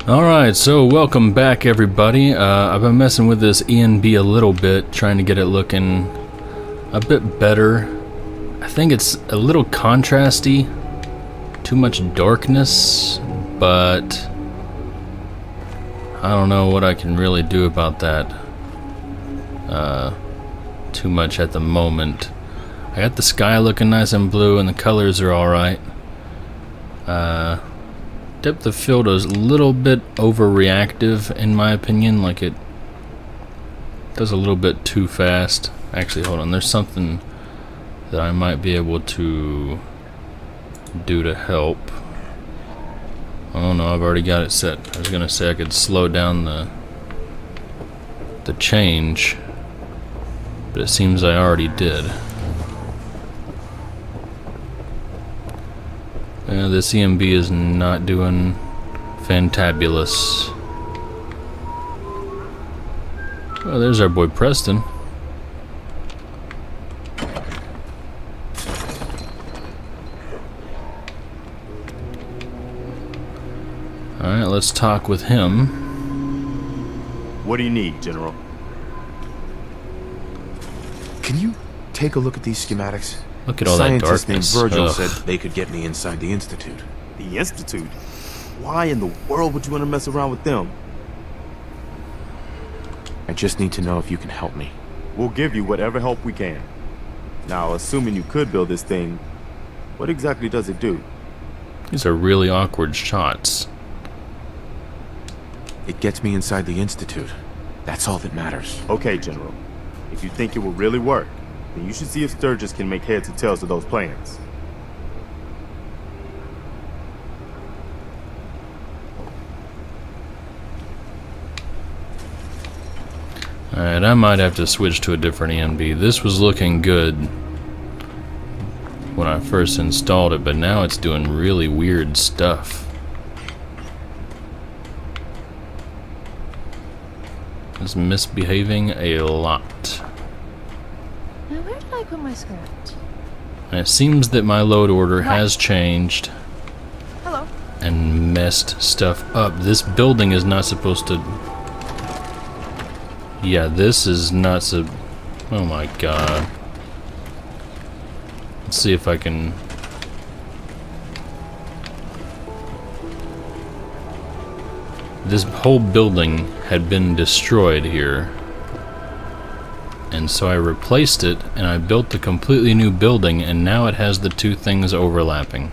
Alright, so welcome back everybody. I've been messing with this ENB a little bit, trying to get it looking a bit better. I think it's a little contrasty, too much darkness, but I don't know what I can really do about that too much at the moment. I got the sky looking nice and blue and the colors are alright. Depth of field is a little bit overreactive in my opinion, like it does a little bit too fast. Actually, hold on, there's something that I might be able to do to help. Oh no, I've already got it set. I was gonna say I could slow down the change, but it seems I already did. This ENB is not doing fantabulous. Oh, there's our boy Preston. Alright, let's talk with him. What do you need, General? Can you take a look at these schematics? Look at all that darkness. Scientist named Virgil said they could get me inside the Institute. The Institute? Why in the world would you want to mess around with them? I just need to know if you can help me. We'll give you whatever help we can. Now, assuming you could build this thing, what exactly does it do? These are really awkward shots. It gets me inside the Institute. That's all that matters. Okay, General. If you think it will really work, then you should see if Sturgis can make heads or tails of those plans. Alright, I might have to switch to a different ENB. This was looking good when I first installed it, but now it's doing really weird stuff. It's misbehaving a lot. Now where did I put my script? And it seems that my load order has changed. Hello. And messed stuff up. This building is not supposed to... Yeah, this is not so... Oh my god. Let's see if I can... This whole building had been destroyed here. And so I replaced it, and I built a completely new building, and now it has the two things overlapping.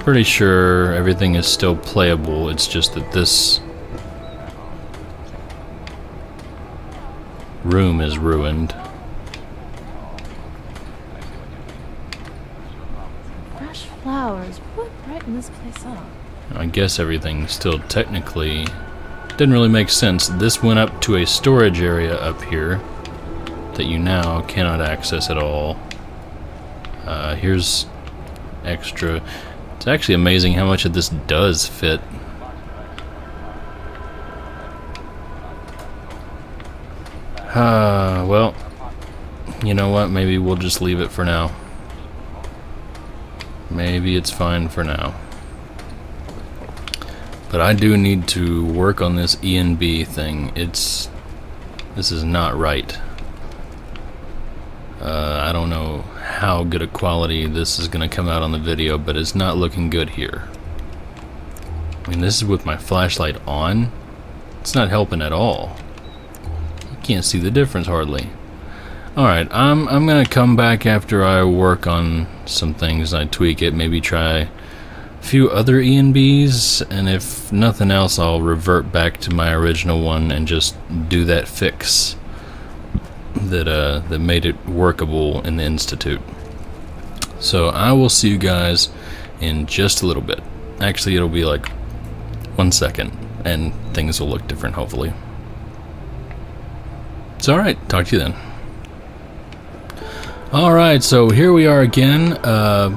Pretty sure everything is still playable, it's just that this room is ruined. Fresh flowers. What brighten this place up? I guess everything still technically didn't really make sense. This went up to a storage area up here that you now cannot access at all. Here's extra. It's actually amazing how much of this does fit. Well, you know what? Maybe we'll just leave it for now. Maybe it's fine for now. But I do need to work on this ENB thing. This is not right. I don't know how good a quality this is going to come out on the video, but it's not looking good here. I mean, this is with my flashlight on. It's not helping at all. You can't see the difference hardly. Alright, I'm going to come back after I work on some things. I tweak it, maybe try a few other ENBs, and if nothing else, I'll revert back to my original one and just do that fix that made it workable in the Institute. So I will see you guys in just a little bit. Actually, it'll be like 1 second, and things will look different, hopefully. It's alright, talk to you then. Alright, so here we are again. I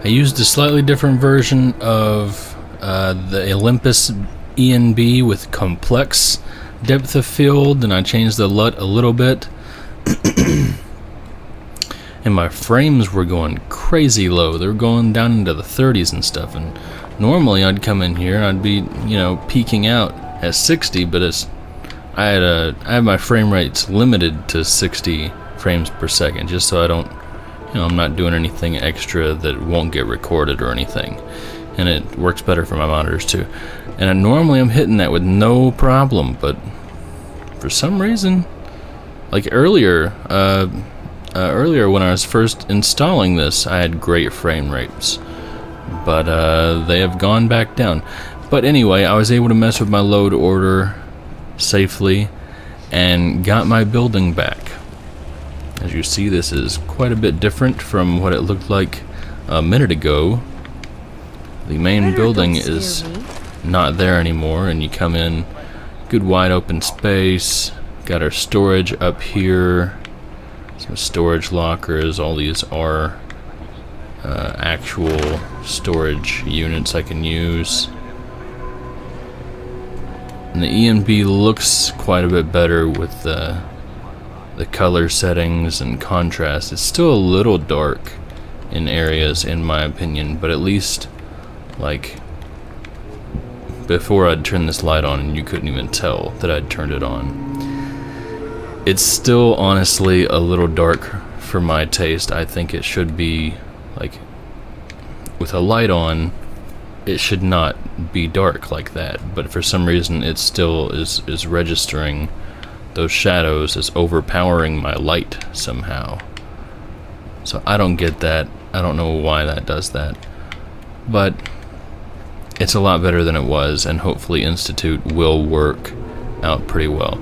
used a slightly different version of the Olympus ENB with complex depth of field, and I changed the LUT a little bit. And my frames were going crazy low. They were going down into the 30s and stuff. And normally I'd come in here and I'd be, you know, peaking out at 60, but I had my frame rates limited to 60 frames per second, just so I don't, you know, I'm not doing anything extra that won't get recorded or anything. And it works better for my monitors too. And normally I'm hitting that with no problem, but for some reason, like earlier when I was first installing this, I had great frame rates, but they have gone back down. But anyway, I was able to mess with my load order safely and got my building back. As you see, this is quite a bit different from what it looked like a minute ago. The main building is not there anymore, and you come in, good wide open space. Got our storage up here, some storage lockers. All these are actual storage units I can use. And the ENB looks quite a bit better with the color settings and contrast. It's still a little dark in areas, in my opinion, but at least, like, before I'd turn this light on and you couldn't even tell that I'd turned it on. It's still honestly a little dark for my taste. I think it should be, like, with a light on, it should not be dark like that, but for some reason it still is registering those shadows as overpowering my light somehow. So I don't get that. I don't know why that does that, but it's a lot better than it was, and hopefully Institute will work out pretty well.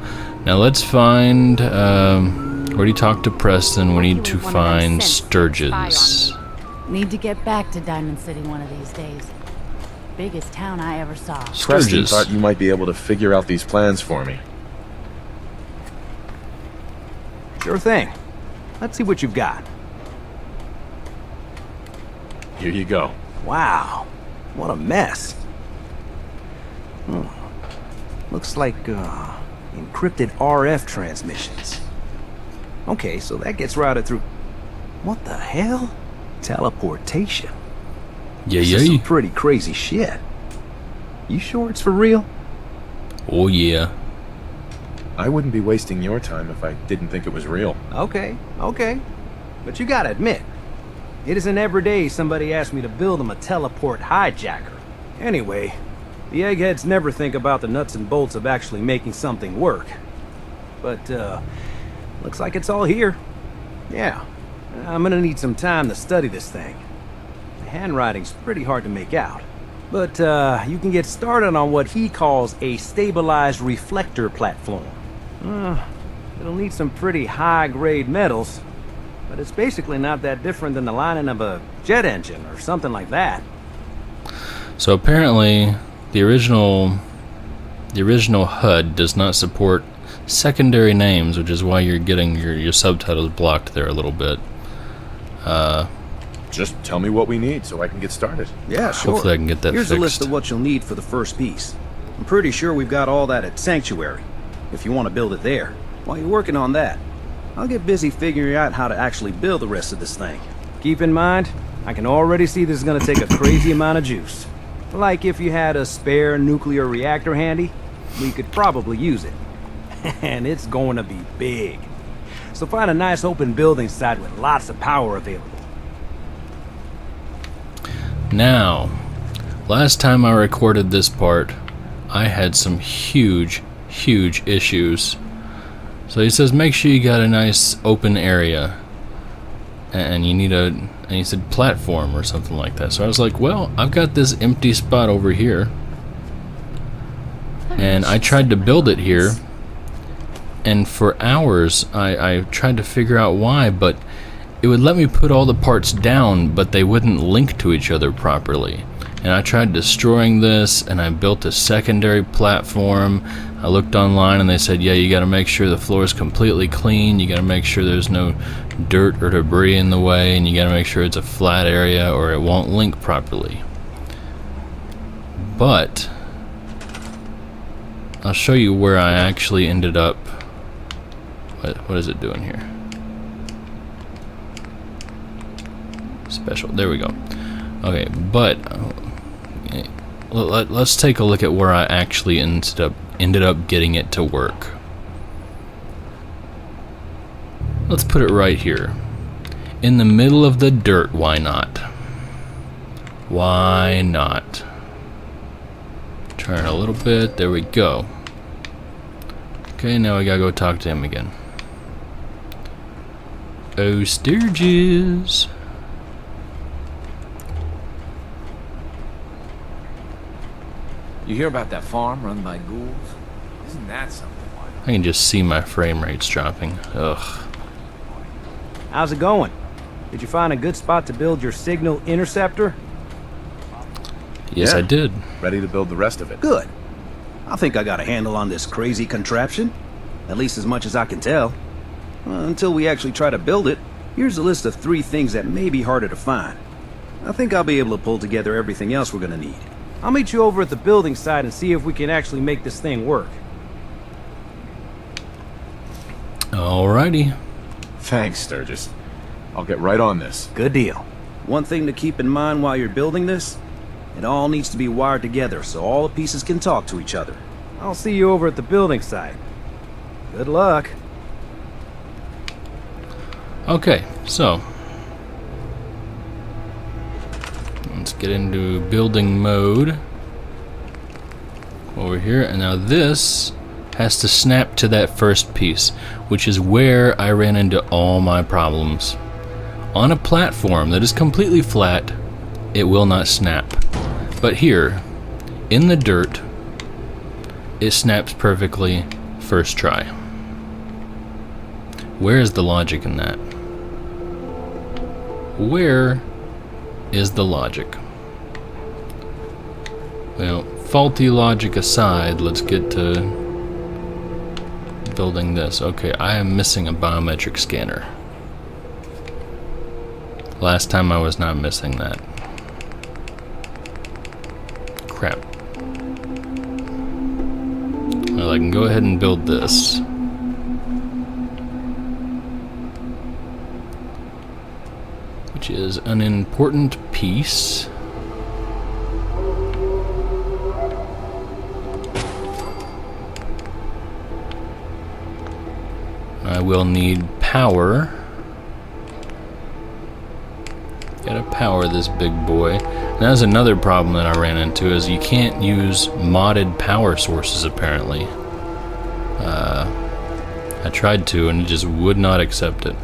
Now let's find, already talked to Preston, we need to find Sturges. Need to get back to Diamond City one of these days. Biggest town I ever saw. Preston Sturges. thought you might be able to figure out these plans for me. Sure thing. Let's see what you've got. Here you go. Wow, what a mess. Looks like encrypted RF transmissions. Okay, so that gets routed through... What the hell? Teleportation. Yeah, This is some yeah. pretty crazy shit. You sure it's for real? Oh yeah. I wouldn't be wasting your time if I didn't think it was real. Okay. But you gotta admit, it isn't every day somebody asks me to build them a teleport hijacker. Anyway, the eggheads never think about the nuts and bolts of actually making something work. But, looks like it's all here. Yeah, I'm gonna need some time to study this thing. The handwriting's pretty hard to make out. But, you can get started on what he calls a stabilized reflector platform. It'll need some pretty high-grade metals, but it's basically not that different than the lining of a jet engine or something like that. So apparently, the original HUD does not support secondary names, which is why you're getting your subtitles blocked there a little bit. Just tell me what we need so I can get started. Yeah, sure. Hopefully I can get that Here's fixed. a list of what you'll need for the first piece. I'm pretty sure we've got all that at Sanctuary, if you want to build it there. While you're working on that, I'll get busy figuring out how to actually build the rest of this thing. Keep in mind, I can already see this is going to take a crazy amount of juice. Like if you had a spare nuclear reactor handy, we could probably use it. And it's going to be big. So find a nice open building site with lots of power available. Now, last time I recorded this part, I had some huge issues. So he says, make sure you got a nice open area, and you need and he said platform or something like that. So I was like, well, I've got this empty spot over here, and I tried to build it here, and for hours I tried to figure out why, but it would let me put all the parts down, but they wouldn't link to each other properly. And I tried destroying this, and I built a secondary platform. I looked online and they said, yeah, you gotta make sure the floor is completely clean, you gotta make sure there's no dirt or debris in the way, and you gotta make sure it's a flat area or it won't link properly. But I'll show you where I actually ended up. What is it doing here? Special. There we go. Okay, but let's take a look at where I actually ended up getting it to work. Let's put it right here. In the middle of the dirt, why not? Why not? Turn a little bit, there we go. Okay, now we gotta go talk to him again. Oh, Sturgis. You hear about that farm run by ghouls? Isn't that something? I can just see my frame rates dropping. Ugh. How's it going? Did you find a good spot to build your signal interceptor? Yes, Yeah. I did. Ready to build the rest of it. Good. I think I got a handle on this crazy contraption. At least as much as I can tell. Until we actually try to build it, here's a list of 3 things that may be harder to find. I think I'll be able to pull together everything else we're gonna need. I'll meet you over at the building site and see if we can actually make this thing work. Alrighty. Thanks, Sturgis. I'll get right on this. Good deal. One thing to keep in mind while you're building this, it all needs to be wired together so all the pieces can talk to each other. I'll see you over at the building site. Good luck. Okay, so let's get into building mode over here, and now this has to snap to that first piece, which is where I ran into all my problems. On a platform that is completely flat, it will not snap. But here, in the dirt, it snaps perfectly first try. Where is the logic in that? Where is the logic? Well, faulty logic aside, let's get to building this. Okay, I am missing a biometric scanner. Last time I was not missing that. Crap. Well, I can go ahead and build this. Which is an important piece. I will need power. Gotta power this big boy. And that's another problem that I ran into, is you can't use modded power sources apparently. I tried to and it just would not accept it.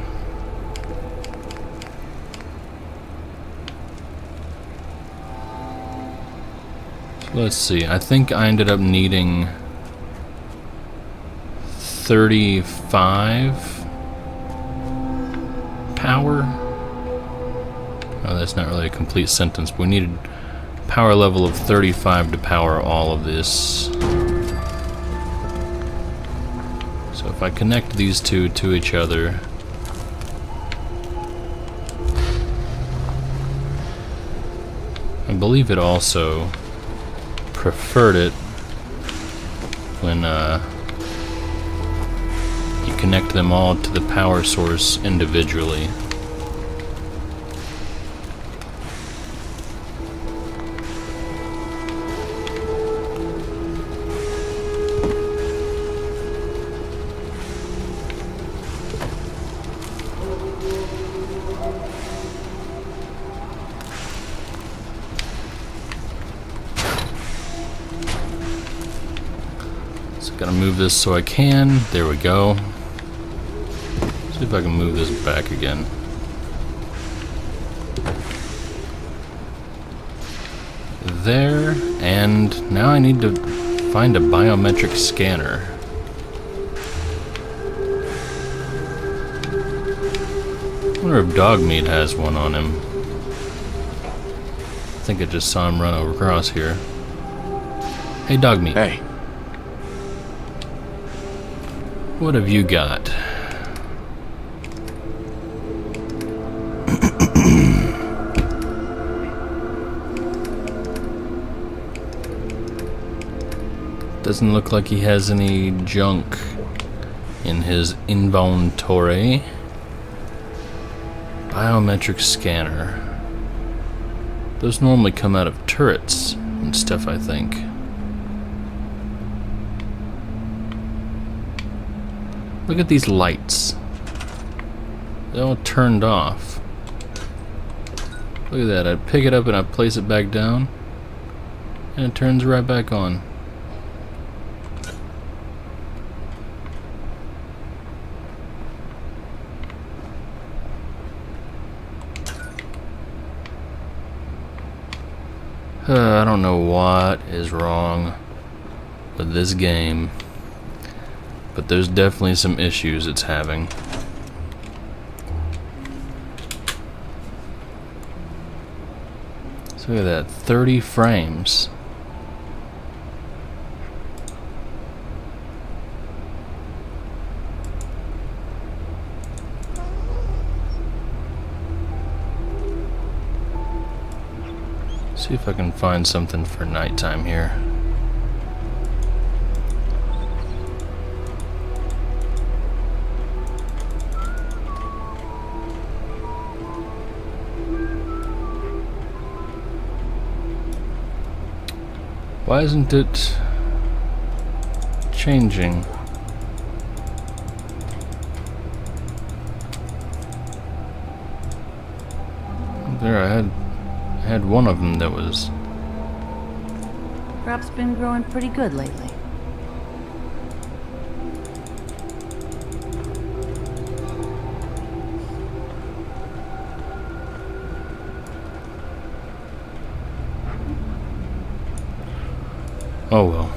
Let's see, I think I ended up needing 35 power. Oh, that's not really a complete sentence, but we needed power level of 35 to power all of this. So if I connect these two to each other, I believe it also preferred it when you connect them all to the power source individually. Gotta move this so I can. There we go. See if I can move this back again. There, and now I need to find a biometric scanner. I wonder if Dogmeat has one on him. I think I just saw him run over across here. Hey, Dogmeat. Hey. What have you got? Doesn't look like he has any junk in his inventory. Biometric scanner. Those normally come out of turrets and stuff, I think. Look at these lights. They're all turned off. Look at that. I pick it up and I place it back down, and it turns right back on. I don't know what is wrong with this game, but there's definitely some issues it's having. So look at that, 30 frames. See if I can find something for nighttime here. Why isn't it changing? There, I had one of them that was... Crop's been growing pretty good lately. Oh well.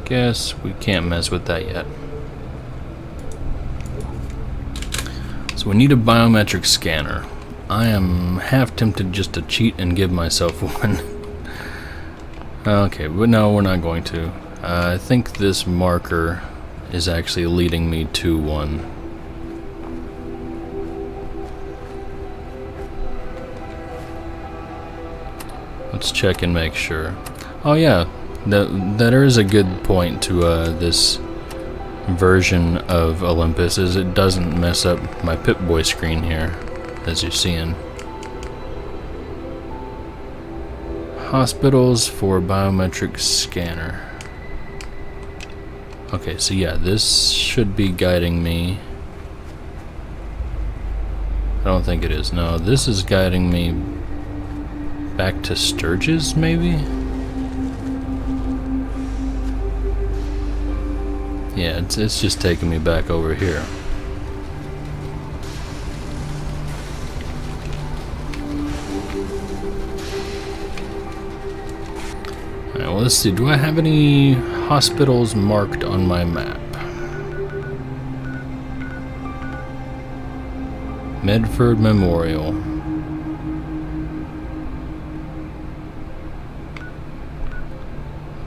Guess we can't mess with that yet. So we need a biometric scanner. I am half tempted just to cheat and give myself one. Okay, but no, we're not going to. I think this marker is actually leading me to one. Let's check and make sure. Oh yeah, that is a good point to this version of Olympus, is it doesn't mess up my Pip-Boy screen here, as you're seeing. Hospitals for biometric scanner. Okay, so yeah, this should be guiding me. I don't think it is. No, this is guiding me back to Sturgis, maybe? Yeah, it's just taking me back over here. Alright, well, let's see. Do I have any hospitals marked on my map? Medford Memorial.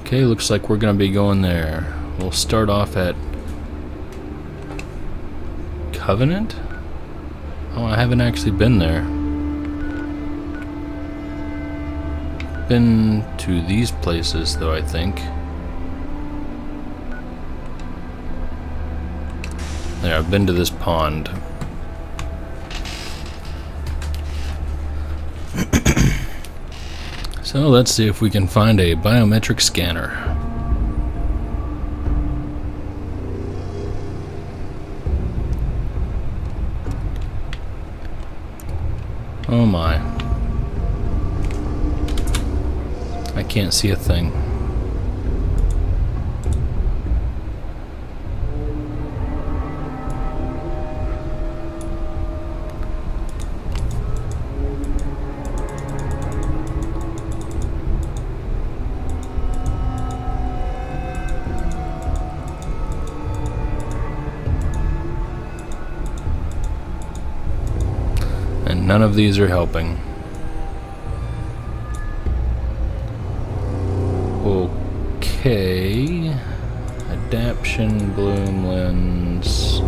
Okay, looks like we're gonna be going there. We'll start off at Covenant? Oh, I haven't actually been there. Been to these places though, I think. There, I've been to this pond. So let's see if we can find a biometric scanner. Oh my. I can't see a thing. And none of these are helping. Okay. Adaption, bloom lens.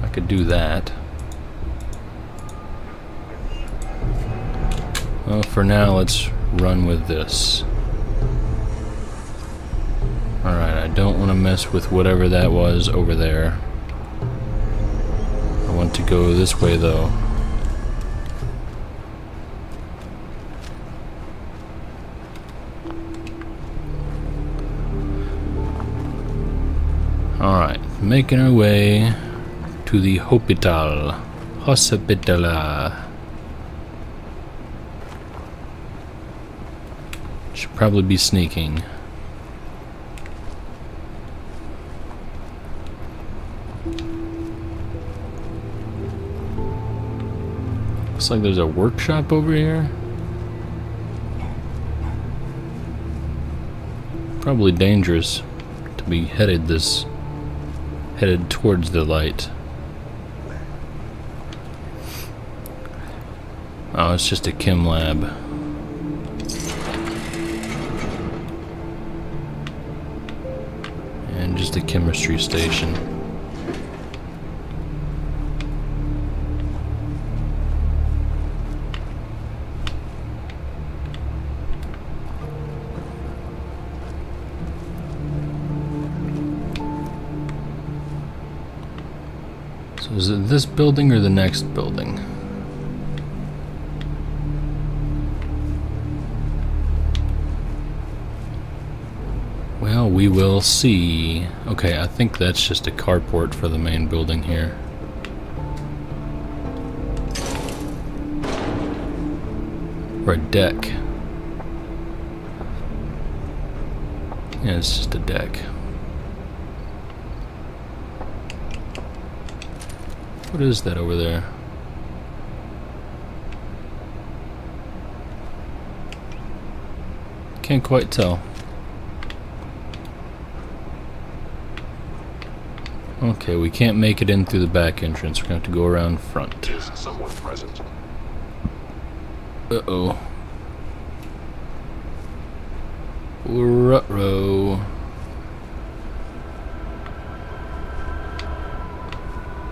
I could do that. Well, for now, let's run with this. Alright, I don't want to mess with whatever that was over there. I want to go this way though. Alright, making our way to the hospital. Should probably be sneaking. Looks like there's a workshop over here. Probably dangerous to be headed towards the light. Oh, it's just a chem lab. And just a chemistry station. So is it this building or the next building? Well, we will see. Okay, I think that's just a carport for the main building here. Or a deck. Yeah, it's just a deck. What is that over there? Can't quite tell. Okay, we can't make it in through the back entrance. We're going to have to go around front. Is someone present? Uh-oh. Ruh-roh.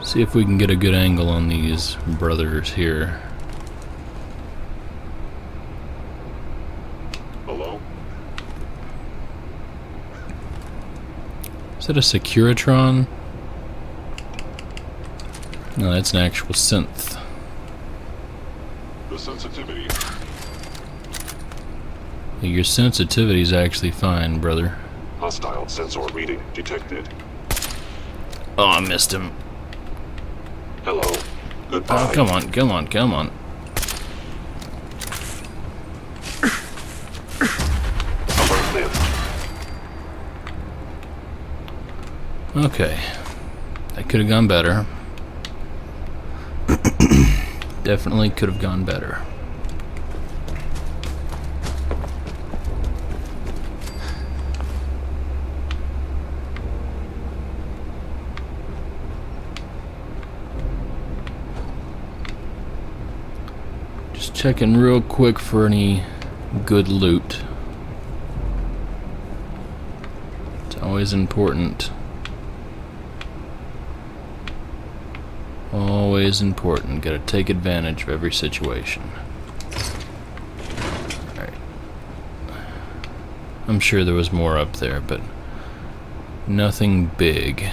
See if we can get a good angle on these brothers here. Hello? Is that a Securitron? No, that's an actual synth. The sensitivity. Your sensitivity's actually fine, brother. Hostile sensor reading detected. Oh, I missed him. Hello. Goodbye. Oh, come on, come on, come on. Alert live. Okay. That could have gone better. Definitely could have gone better. Just checking real quick for any good loot. It's always important. Always important. Gotta take advantage of every situation. Alright. I'm sure there was more up there, but nothing big.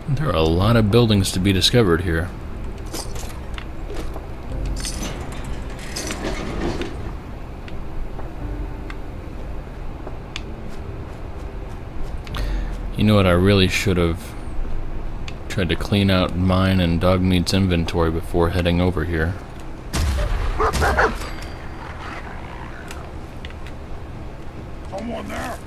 There are a lot of buildings to be discovered here. You know what, I really should have tried to clean out mine and Dogmeat's inventory before heading over here. Someone there.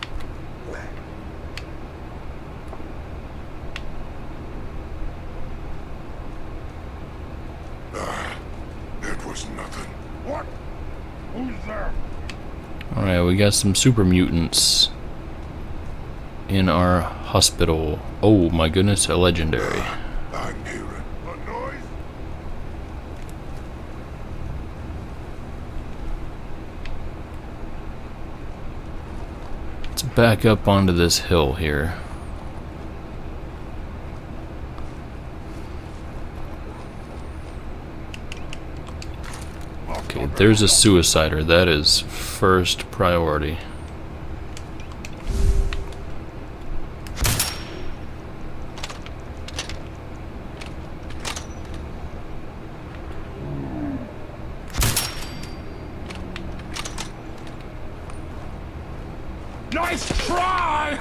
It was nothing. What? Who's there? Alright, we got some super mutants in our hospital. Oh my goodness, a legendary. I'm hearing A noise? Let's back up onto this hill here. there's a suicider. That is first priority. Nice try!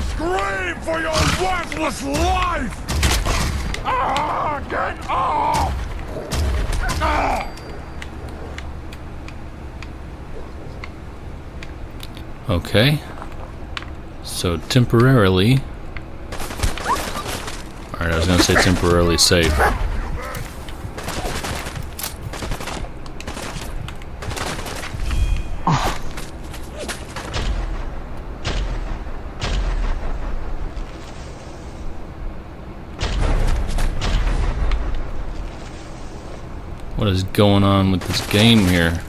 Scream for your worthless life! Ah, get off! Ah! Okay. So temporarily... Alright, I was gonna say temporarily safe. What is going on with this game here?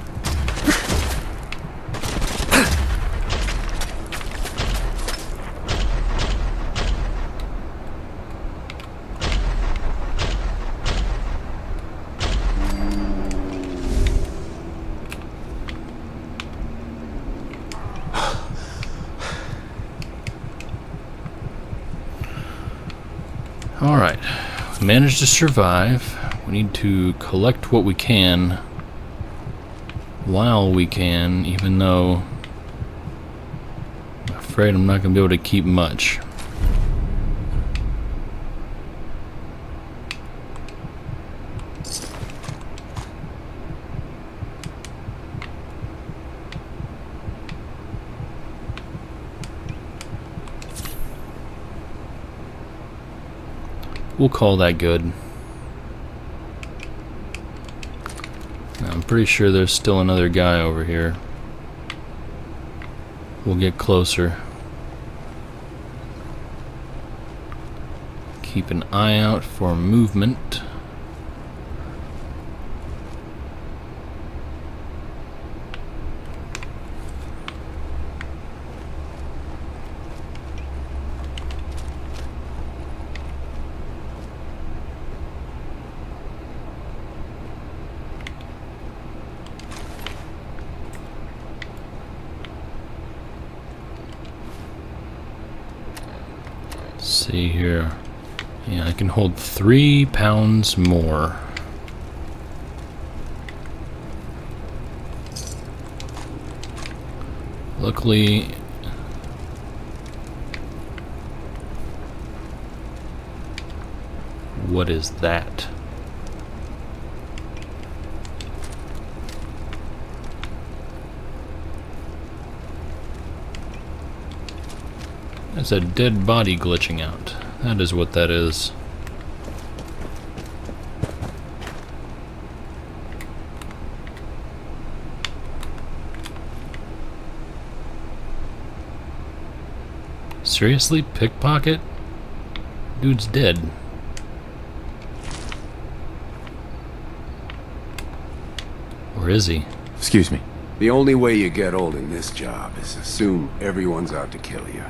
Alright, we managed to survive. We need to collect what we can while we can, even though I'm afraid I'm not going to be able to keep much. We'll call that good. I'm pretty sure there's still another guy over here. We'll get closer. Keep an eye out for movement. See here. Yeah, I can hold 3 pounds more. Luckily, what is that? That's a dead body glitching out. That is what that is. Seriously? Pickpocket? Dude's dead. Or is he? Excuse me. The only way you get old in this job is assume everyone's out to kill you.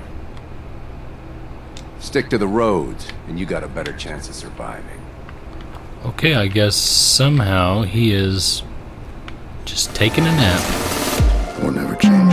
Stick to the roads, and you got a better chance of surviving. Okay, I guess somehow he is just taking a nap. Or never change.